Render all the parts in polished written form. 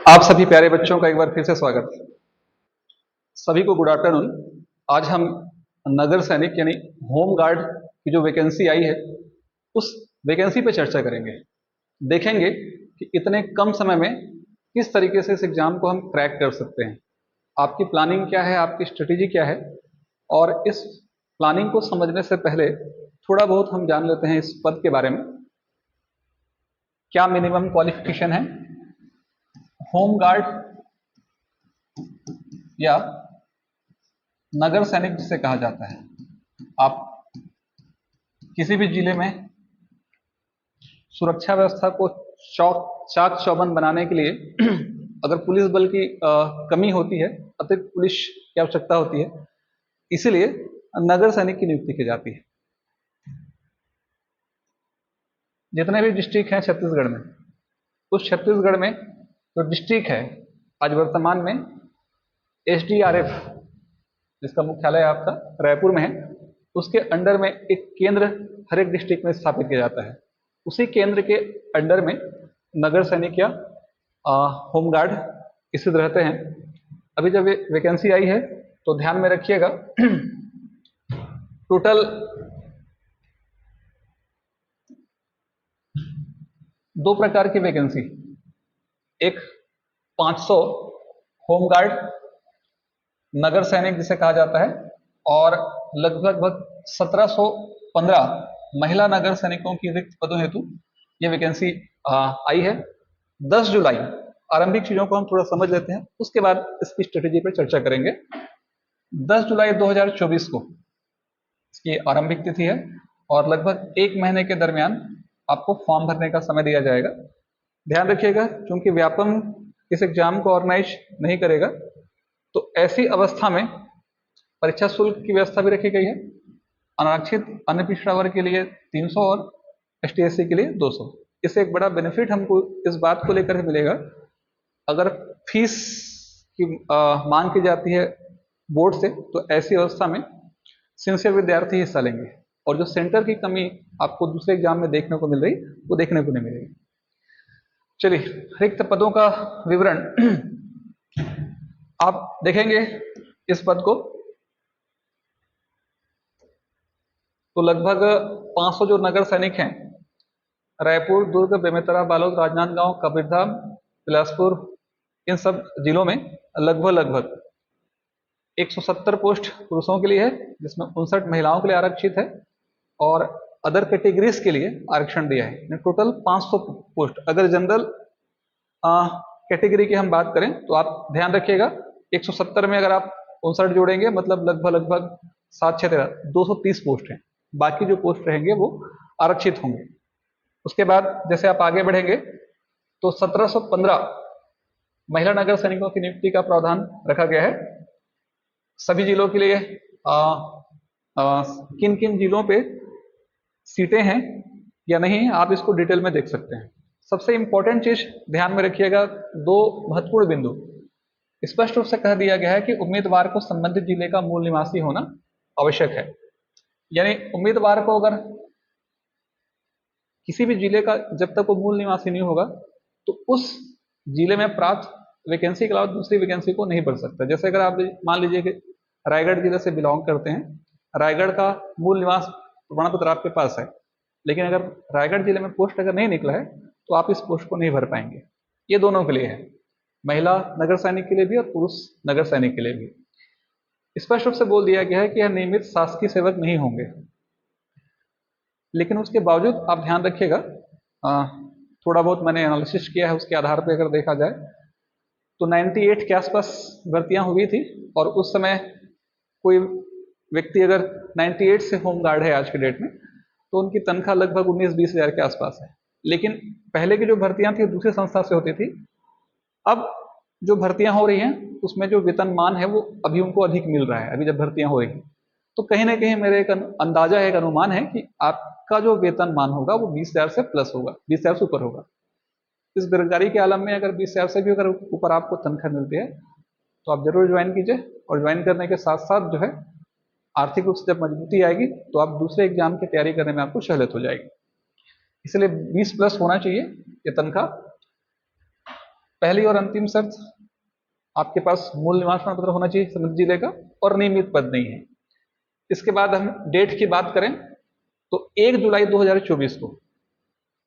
आप सभी प्यारे बच्चों का एक बार फिर से स्वागत। सभी को गुड आफ्टरनून। आज हम नगर सैनिक यानी होम गार्ड की जो वैकेंसी आई है उस वैकेंसी पे चर्चा करेंगे। देखेंगे कि इतने कम समय में किस तरीके से इस एग्जाम को हम क्रैक कर सकते हैं। आपकी प्लानिंग क्या है, आपकी स्ट्रेटेजी क्या है, और इस प्लानिंग को समझने से पहले थोड़ा बहुत हम जान लेते हैं इस पद के बारे में। क्या मिनिमम क्वालिफिकेशन है होम गार्ड या नगर सैनिक जिसे कहा जाता है। आप किसी भी जिले में सुरक्षा व्यवस्था को चाक चौबंद बनाने के लिए अगर पुलिस बल की कमी होती है, अतिरिक्त पुलिस की आवश्यकता होती है, इसीलिए नगर सैनिक की नियुक्ति की जाती है। जितने भी डिस्ट्रिक्ट हैं छत्तीसगढ़ में, उस छत्तीसगढ़ में जो डिस्ट्रिक्ट है आज वर्तमान में SDRF, जिसका मुख्यालय आपका रायपुर में है, उसके अंडर में एक केंद्र हर एक डिस्ट्रिक्ट में स्थापित किया जाता है। उसी केंद्र के अंडर में नगर सैनिक या होमगार्ड स्थित रहते हैं। अभी जब ये वैकेंसी आई है तो ध्यान में रखिएगा टोटल 2 प्रकार की वैकेंसी, एक 500 होमगार्ड नगर सैनिक जिसे कहा जाता है, और लगभग 1715 महिला नगर सैनिकों की रिक्त पदों हेतु ये वैकेंसी आई है। 10 जुलाई, आरंभिक चीजों को हम थोड़ा समझ लेते हैं, उसके बाद इसकी स्ट्रेटेजी पर चर्चा करेंगे। 10 जुलाई 2024 को इसकी आरंभिक तिथि है और लगभग 1 महीने के दरमियान आपको फॉर्म भरने का समय दिया जाएगा। ध्यान रखिएगा, क्योंकि व्यापम इस एग्जाम को ऑर्गेनाइज नहीं करेगा, तो ऐसी अवस्था में परीक्षा शुल्क की व्यवस्था भी रखी गई है। अनारक्षित अन्य पिछड़ा वर्ग के लिए 300 और ST/SC के लिए 200। इससे एक बड़ा बेनिफिट हमको इस बात को लेकर मिलेगा, अगर फीस की मांग की जाती है बोर्ड से, तो ऐसी अवस्था में सिंसियर विद्यार्थी हिस्सा लेंगे और जो सेंटर की कमी आपको दूसरे एग्जाम में देखने को मिल रही वो देखने को नहीं मिलेगी। चलिए, रिक्त पदों का विवरण आप देखेंगे इस पद को, तो लगभग 500 जो नगर सैनिक हैं, रायपुर, दुर्ग, बेमेतरा, बालोद, राजनांदगांव, कबीरधाम, बिलासपुर, इन सब जिलों में लगभग 170 पोस्ट पुरुषों के लिए है, जिसमें 59 महिलाओं के लिए आरक्षित है और अदर कैटेगरीज के लिए आरक्षण दिया है। Total 500 post. अगर जनरल कैटेगरी की हम बात करें तो आप ध्यान रखिएगा 170 में अगर आप 59 जोड़ेंगे मतलब लगभग 7 6 13 230 पोस्ट हैं। बाकी जो पोस्ट रहेंगे वो आरक्षित होंगे। उसके बाद जैसे आप आगे बढ़ेंगे तो 1715 महिला नगर सैनिकों की नियुक्ति का प्रावधान रखा गया है। सभी जिलों के लिए किन किन जिलों पे सीटें हैं या नहीं, आप इसको डिटेल में देख सकते हैं। सबसे इंपॉर्टेंट चीज ध्यान में रखिएगा, 2 महत्वपूर्ण बिंदु। स्पष्ट रूप से कह दिया गया है कि उम्मीदवार को संबंधित जिले का मूल निवासी होना आवश्यक है। यानी उम्मीदवार को अगर किसी भी जिले का जब तक वो मूल निवासी नहीं होगा तो उस जिले में प्राप्त वैकेंसी के अलावा दूसरी वैकेंसी को नहीं भर सकता। जैसे अगर आप मान लीजिए कि रायगढ़ जिले से बिलोंग करते हैं, रायगढ़ का मूल निवास प्रमाण पत्र आपके पास है, लेकिन अगर रायगढ़ जिले में पोस्ट अगर नहीं निकला है तो आप इस पोस्ट को नहीं भर पाएंगे। ये दोनों के लिए है, महिला नगर सैनिक के लिए भी और पुरुष नगर सैनिक के लिए भी। स्पष्ट रूप से बोल दिया गया है कि यह नियमित शासकीय सेवक नहीं होंगे, लेकिन उसके बावजूद आप ध्यान रखिएगा, थोड़ा बहुत मैंने एनालिसिस किया है, उसके आधार पर अगर देखा जाए तो 98 के आसपास भर्तियां हुई थी और उस समय कोई व्यक्ति अगर 98 से होम गार्ड है आज के डेट में तो उनकी तनख्वाह लगभग 19-20 हज़ार के आसपास है। लेकिन पहले की जो भर्तियां थी दूसरी संस्था से होती थी, अब जो भर्तियां हो रही हैं उसमें जो वेतनमान है वो अभी उनको अधिक मिल रहा है। अभी जब भर्तियां हो रही हैं तो कहीं ना कहीं मेरे एक अंदाजा है, एक अनुमान है कि आपका जो वेतनमान होगा वो 20,000 से प्लस होगा, 20,000 से ऊपर होगा। इस बेरोजगारी के आलम में अगर 20,000 से भी अगर ऊपर आपको तनख्वाह मिलती है तो आप जरूर ज्वाइन कीजिए, और ज्वाइन करने के साथ साथ जो है आर्थिक रूप से जब मजबूती आएगी तो आप दूसरे एग्जाम की तैयारी करने में आपको सहूलियत हो जाएगी। इसलिए 20 प्लस होना चाहिए ये तनख्वाह। पहली और अंतिम शर्त, आपके पास मूल निवास प्रमाण पत्र होना चाहिए संबंधित जिले का और नियमित पद नहीं है। इसके बाद हम डेट की बात करें तो 1 जुलाई 2024 को,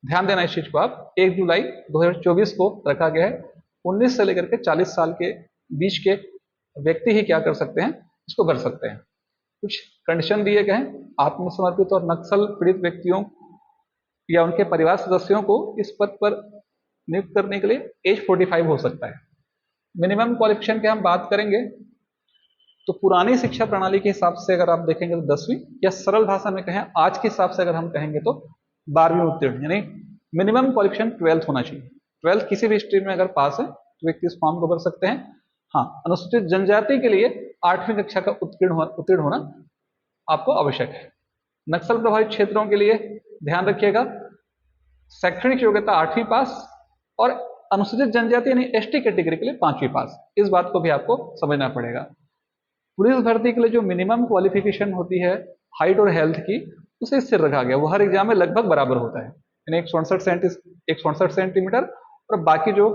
ध्यान देना इस चीज को आप, 1 जुलाई 2024 को रखा गया है। 19 से लेकर के 40 साल के बीच के व्यक्ति ही क्या कर सकते हैं, इसको भर सकते हैं। कुछ कंडीशन दिए गए हैं। आत्मसमर्पित और नक्सल पीड़ित व्यक्तियों या उनके परिवार सदस्यों को इस पद पर नियुक्त करने के लिए एज 45 हो सकता है। मिनिमम क्वालिफिकेशन की हम बात करेंगे तो पुरानी शिक्षा प्रणाली के हिसाब से अगर आप देखेंगे तो 10वीं, या सरल भाषा में कहें आज के हिसाब से अगर हम कहेंगे तो 12वीं उत्तीर्ण, यानी मिनिमम क्वालिफिकेशन 12th होना चाहिए। 12th किसी भी स्ट्रीम में अगर पास है तो व्यक्ति इस फॉर्म को भर सकते हैं। हाँ, अनुसूचित जनजाति के लिए 8वीं कक्षा का उत्तीर्ण होना आपको आवश्यक है। नक्सल प्रभावित क्षेत्रों के लिए ध्यान रखिएगा, शैक्षणिक योग्यता 8वीं पास और अनुसूचित जनजाति यानी एसटी कैटेगरी के लिए 5वीं पास। इस बात को भी आपको समझना पड़ेगा। पुलिस भर्ती के लिए जो मिनिमम क्वालिफिकेशन होती है हाइट और हेल्थ की, उसे स्थिर रखा गया, वो हर एग्जाम में लगभग बराबर होता है, यानी 167 सेंटीमीटर, और बाकी जो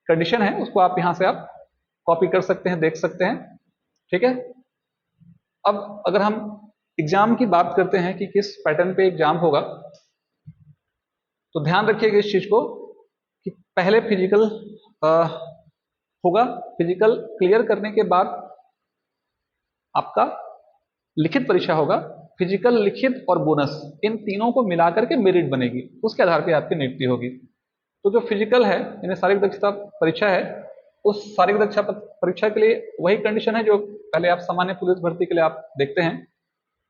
कंडीशन है उसको आप यहां से आप कॉपी कर सकते हैं, देख सकते हैं। ठीक है, अब अगर हम एग्जाम की बात करते हैं कि किस पैटर्न पे एग्जाम होगा, तो ध्यान रखिएगा इस चीज को कि पहले फिजिकल होगा, फिजिकल क्लियर करने के बाद आपका लिखित परीक्षा होगा। फिजिकल, लिखित और बोनस, इन तीनों को मिलाकर के मेरिट बनेगी, उसके आधार पर आपकी नियुक्ति होगी। तो जो फिजिकल है यानी शारीरिक दक्षता परीक्षा है, उस शारीरिक दक्षता परीक्षा के लिए वही कंडीशन है जो पहले आप सामान्य पुलिस भर्ती के लिए आप देखते हैं।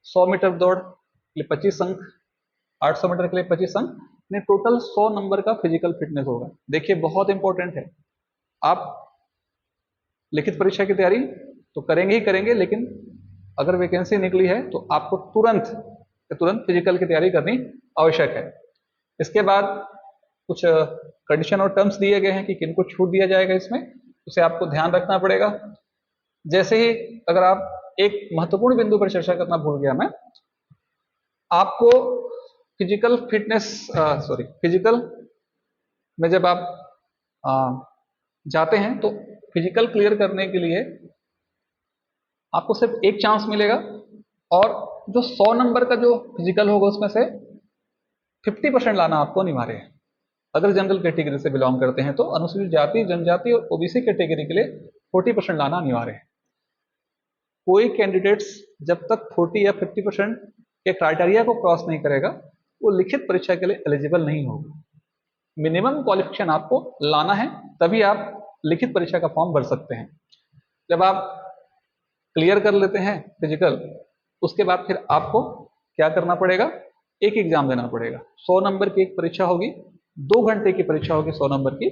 100 मीटर दौड़ के लिए 25 अंक, 800 मीटर के लिए 25 अंक, यानी टोटल 100 नंबर का फिजिकल फिटनेस होगा। देखिए बहुत इंपॉर्टेंट है, आप लिखित परीक्षा की तैयारी तो करेंगे ही करेंगे, लेकिन अगर वैकेंसी निकली है तो आपको तुरंत फिजिकल की तैयारी करनी आवश्यक है। इसके बाद कुछ कंडीशन और टर्म्स दिए गए हैं कि किनको छूट दिया जाएगा, इसमें उसे आपको ध्यान रखना पड़ेगा। जैसे ही अगर आप एक महत्वपूर्ण बिंदु पर चर्चा करना भूल गया मैं, आपको फिजिकल में जब आप जाते हैं तो फिजिकल क्लियर करने के लिए आपको सिर्फ एक चांस मिलेगा, और जो 100 नंबर का जो फिजिकल होगा उसमें से 50% लाना आपको अनिवार्य है। अगर जनरल कैटेगरी से बिलोंग करते हैं तो अनुसूचित जाति, जनजाति और ओबीसी कैटेगरी के लिए 40% लाना अनिवार्य है। कोई कैंडिडेट्स जब तक 40 या 50% के क्राइटेरिया को क्रॉस नहीं करेगा, वो लिखित परीक्षा के लिए एलिजिबल नहीं होगा। मिनिमम क्वालिफिकेशन आपको लाना है, तभी आप लिखित परीक्षा का फॉर्म भर सकते हैं। जब आप क्लियर कर लेते हैं फिजिकल, उसके बाद फिर आपको क्या करना पड़ेगा, एक एग्जाम देना पड़ेगा। 100 नंबर की एक परीक्षा होगी, 2 घंटे की परीक्षा होगी 100 नंबर की,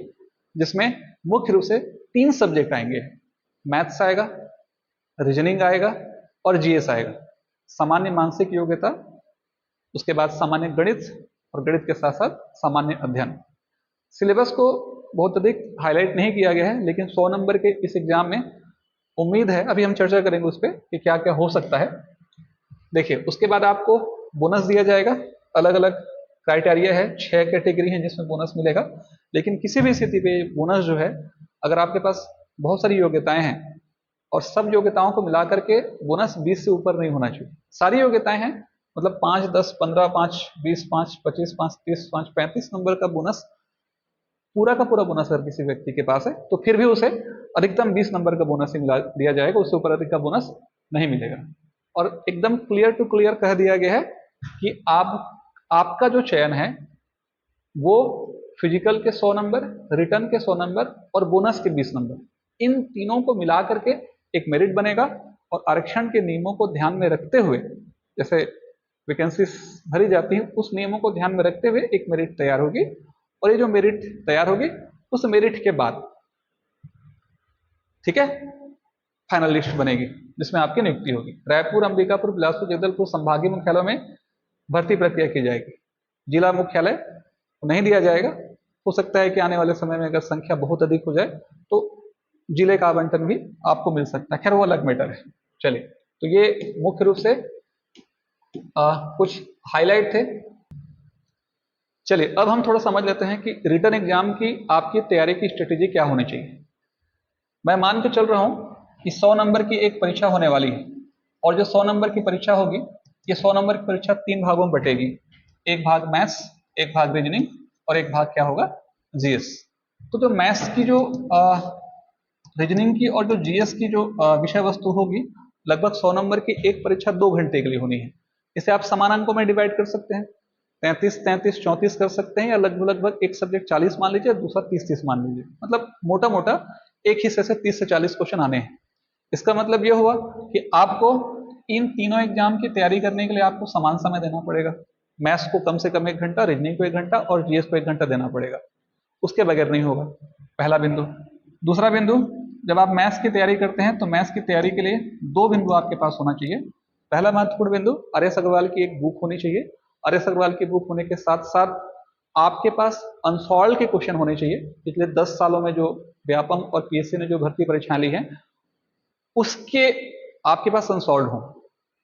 जिसमें मुख्य रूप से 3 सब्जेक्ट आएंगे। मैथ्स आएगा, रीजनिंग आएगा और जीएस आएगा। सामान्य मानसिक योग्यता, उसके बाद सामान्य गणित, और गणित के साथ साथ सामान्य अध्ययन। सिलेबस को बहुत अधिक हाईलाइट नहीं किया गया है, लेकिन 100 नंबर के इस एग्जाम में उम्मीद है, अभी हम चर्चा करेंगे उस पर कि क्या क्या हो सकता है। देखिए, उसके बाद आपको बोनस दिया जाएगा। अलग अलग क्राइटेरिया है, 6 कैटेगरी है जिसमें बोनस मिलेगा, लेकिन किसी भी स्थिति पे बोनस जो है, अगर आपके पास बहुत सारी योग्यताएं हैं और सब योग्यताओं को मिलाकर के बोनस 20 से ऊपर नहीं होना चाहिए। सारी योग्यताएं हैं, मतलब 5, 10, 15, 5, 20, 5, 25, 5, 30, 5, 35 नंबर का बोनस, पूरा का पूरा बोनस अगर किसी व्यक्ति के पास है तो फिर भी उसे अधिकतम 20 नंबर का बोनस ही दिया जाएगा, उससे ऊपर अधिक का बोनस नहीं मिलेगा। और एकदम क्लियर टू क्लियर कह दिया गया है कि आपका जो चयन है वो फिजिकल के 100 नंबर, रिटर्न के 100 नंबर और बोनस के 20 नंबर, इन तीनों को मिला करके एक मेरिट बनेगा। और आरक्षण के नियमों को ध्यान में रखते हुए, जैसे वैकेंसी भरी जाती है, उस नियमों को ध्यान में रखते हुए एक मेरिट तैयार होगी। और ये जो मेरिट तैयार होगी, उस मेरिट के बाद, ठीक है, फाइनल लिस्ट बनेगी जिसमें आपकी नियुक्ति होगी। रायपुर, अंबिकापुर, बिलासपुर, जगदलपुर संभागीय मुख्यालयों में भर्ती प्रक्रिया की जाएगी। जिला मुख्यालय नहीं दिया जाएगा। हो सकता है कि आने वाले समय में अगर संख्या बहुत अधिक हो जाए तो जिले का आवंटन भी आपको मिल सकता है, खैर वो अलग मैटर है। चलिए, तो ये मुख्य रूप से कुछ हाईलाइट थे। चलिए अब हम थोड़ा समझ लेते हैं कि रिटन एग्जाम की आपकी तैयारी की स्ट्रेटेजी क्या होनी चाहिए। मैं मान के चल रहा हूं कि 100 नंबर की एक परीक्षा होने वाली है, और जो 100 नंबर की परीक्षा होगी, ये 100 नंबर की परीक्षा 3 भागों में बटेगी। एक भाग मैथ्स, एक भाग रीजनिंग, और एक भाग क्या होगा, जीएस। तो जो मैथ्स की जो रीजनिंग की और जो जीएस की जो विषय वस्तु होगी, लगभग 100 नंबर की एक परीक्षा 2 घंटे के लिए होनी है। इसे आप समान अंकों में डिवाइड कर सकते हैं, 33 33 34 कर सकते हैं, या लगभग लगभग एक सब्जेक्ट 40 मान लीजिए, दूसरा 30 30 मान लीजिए। मतलब मोटा मोटा एक हिस्से से 30 से 40 क्वेश्चन आने हैं। इसका मतलब यह हुआ कि आपको इन तीनों एग्जाम की तैयारी करने के लिए आपको समान समय देना पड़ेगा। मैथ्स को कम से कम 1 घंटा, रीजनिंग को 1 घंटा और जीएस को 1 घंटा देना पड़ेगा। उसके बगैर नहीं होगा, पहला बिंदु। दूसरा बिंदु, जब आप मैथ्स की तैयारी करते हैं तो मैथ्स की तैयारी के लिए 2 बिंदु आपके पास होना चाहिए। पहला महत्वपूर्ण बिंदु, आर.एस. अग्रवाल की एक बुक होनी चाहिए। आर.एस. अग्रवाल की बुक होने के साथ साथ आपके पास अनसॉल्व के क्वेश्चन होने चाहिए। पिछले 10 सालों में जो व्यापम और पीएससी ने जो भर्ती परीक्षाएं ली हैं, उसके आपके पास अनसॉल्व हो,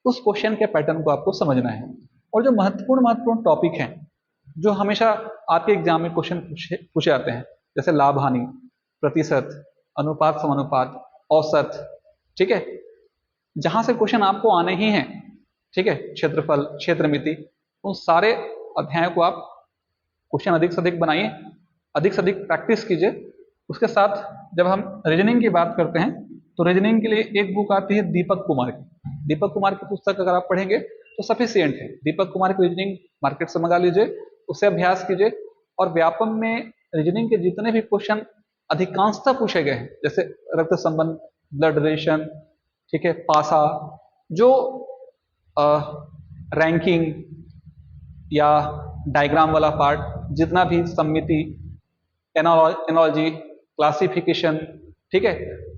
उस क्वेश्चन के पैटर्न को आपको समझना है। और जो महत्वपूर्ण टॉपिक हैं, जो हमेशा आपके एग्जाम में क्वेश्चन पूछे जाते हैं, जैसे लाभ हानि, प्रतिशत, अनुपात समानुपात, औसत, ठीक है, जहां से क्वेश्चन आपको आने ही हैं, ठीक है, क्षेत्रफल, क्षेत्रमिति, उन सारे अध्यायों को आप क्वेश्चन अधिक से अधिक बनाइए, अधिक से अधिक प्रैक्टिस कीजिए। उसके साथ जब हम रीजनिंग की बात करते हैं तो रीजनिंग के लिए एक बुक आती है दीपक कुमार की। दीपक कुमार की पुस्तक अगर आप पढ़ेंगे तो सफिशियंट है। दीपक कुमार की रीजनिंग मार्केट से मंगा लीजिए, उससे अभ्यास कीजिए। और व्यापम में रीजनिंग के जितने भी क्वेश्चन अधिकांशतः पूछे गए हैं, जैसे रक्त संबंध, ब्लड रिलेशन, ठीक है, पासा, जो रैंकिंग या डायग्राम वाला पार्ट, जितना भी सममिति, एनालॉजी, क्लासिफिकेशन, ठीक है,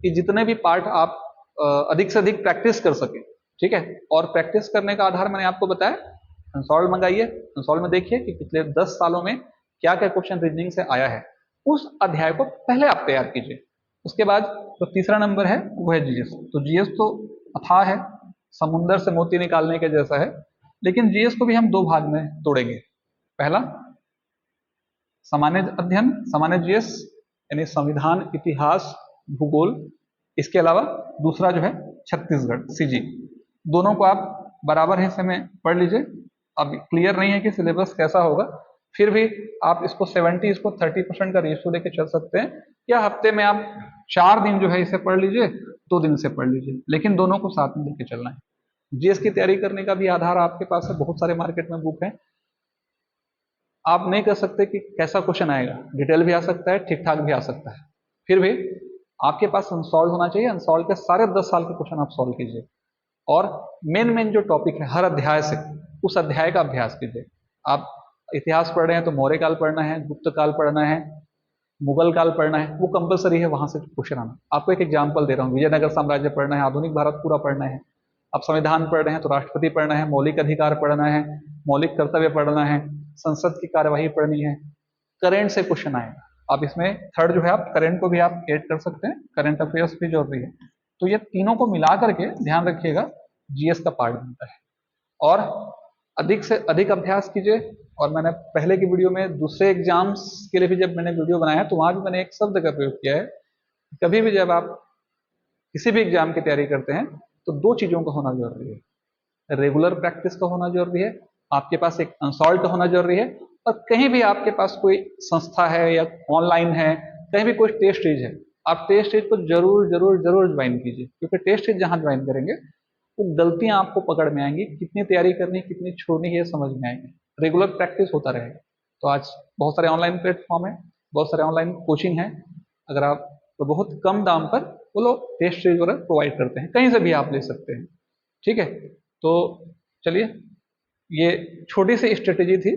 ये जितने भी पार्ट आप अधिक से अधिक प्रैक्टिस कर सकें, ठीक है। और प्रैक्टिस करने का आधार मैंने आपको बताया, कंसोल्व मंगाइए, कंसोल्व में देखिए कि पिछले 10 सालों में क्या क्या क्वेश्चन रीजनिंग से आया है, उस अध्याय को पहले आप तैयार कीजिए। उसके बाद जो तीसरा नंबर है वो है जीएस। तो जीएस तो अथाह है, समुंदर से मोती निकालने के जैसा है, लेकिन जीएस को भी हम 2 भाग में तोड़ेंगे। पहला सामान्य अध्ययन, सामान्य जीएस, यानी संविधान, इतिहास, भूगोल। इसके अलावा दूसरा जो है छत्तीसगढ़, सीजी। दोनों को आप बराबर हिस्से में पढ़ लीजिए। अब क्लियर नहीं है कि सिलेबस कैसा होगा, फिर भी आप इसको 70 इसको 30% का रेशियो लेके चल सकते हैं, या हफ्ते में आप 4 दिन जो है इसे पढ़ लीजिए, 2 दिन से पढ़ लीजिए, लेकिन दोनों को साथ में लेके चलना है। जीएस की तैयारी करने का भी आधार आपके पास है, बहुत सारे मार्केट में बुक है। आप नहीं कर सकते कि कैसा क्वेश्चन आएगा, डिटेल भी आ सकता है, ठीक ठाक भी आ सकता है, फिर भी आपके पास अनसॉल्व होना चाहिए। अनसॉल्व के सारे 10 साल के क्वेश्चन आप सॉल्व कीजिए, और मेन जो टॉपिक है हर अध्याय से, उस अध्याय का अभ्यास कीजिए। आप इतिहास पढ़ रहे हैं तो मौर्य काल पढ़ना है, गुप्त काल पढ़ना है, मुगल काल पढ़ना है, वो कंपलसरी है, वहां से क्वेश्चन आना। आपको एक एग्जाम्पल दे रहा हूँ, विजयनगर साम्राज्य पढ़ना है, आधुनिक भारत पूरा पढ़ना है, आप संविधान पढ़ रहे हैं तो राष्ट्रपति पढ़ना है, मौलिक अधिकार पढ़ना है, मौलिक कर्तव्य पढ़ना है, संसद की कार्यवाही पढ़नी है, करेंट से क्वेश्चन आएगा। आप इसमें थर्ड जो है आप करेंट को भी आप ऐड कर सकते हैं, करेंट अफेयर्स भी जरूरी है। तो ये तीनों को मिला करके ध्यान रखिएगा, जीएस का पार्ट बनता है। और अधिक से अधिक अभ्यास कीजिए। और मैंने पहले की वीडियो में दूसरे एग्जाम्स के लिए भी जब मैंने वीडियो बनाया तो वहां भी मैंने एक शब्द का प्रयोग किया है, कभी भी जब आप किसी भी एग्जाम की तैयारी करते हैं तो 2 चीजों का होना जरूरी है। रेगुलर प्रैक्टिस का होना जरूरी है, आपके पास एक अनसॉल्व का होना जरूरी है, और कहीं भी आपके पास कोई संस्था है या ऑनलाइन है, कहीं भी कोई टेस्ट सीरीज है, आप टेस्ट सीरीज को जरूर जरूर जरूर ज्वाइन कीजिए, क्योंकि टेस्ट सीरीज जहां ज्वाइन करेंगे तो गलतियां आपको पकड़ में आएंगी, कितनी तैयारी करनी कितनी छोड़नी है समझ में आएंगे। रेगुलर प्रैक्टिस होता रहेगा। तो आज बहुत सारे ऑनलाइन प्लेटफॉर्म है, बहुत सारे ऑनलाइन कोचिंग है, अगर आप तो बहुत कम दाम पर वो लोग टेस्ट सीरीज वगैरह प्रोवाइड करते हैं, कहीं से भी आप ले सकते हैं, ठीक है। तो चलिए, ये छोटी सी स्ट्रेटेजी थी,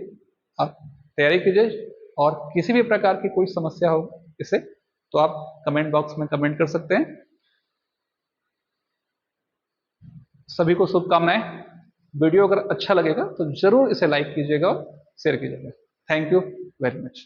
आप तैयारी कीजिए, और किसी भी प्रकार की कोई समस्या हो इससे तो आप कमेंट बॉक्स में कमेंट कर सकते हैं। सभी को शुभकामनाएं। वीडियो अगर अच्छा लगेगा तो जरूर इसे लाइक कीजिएगा और शेयर कीजिएगा। Thank you very much.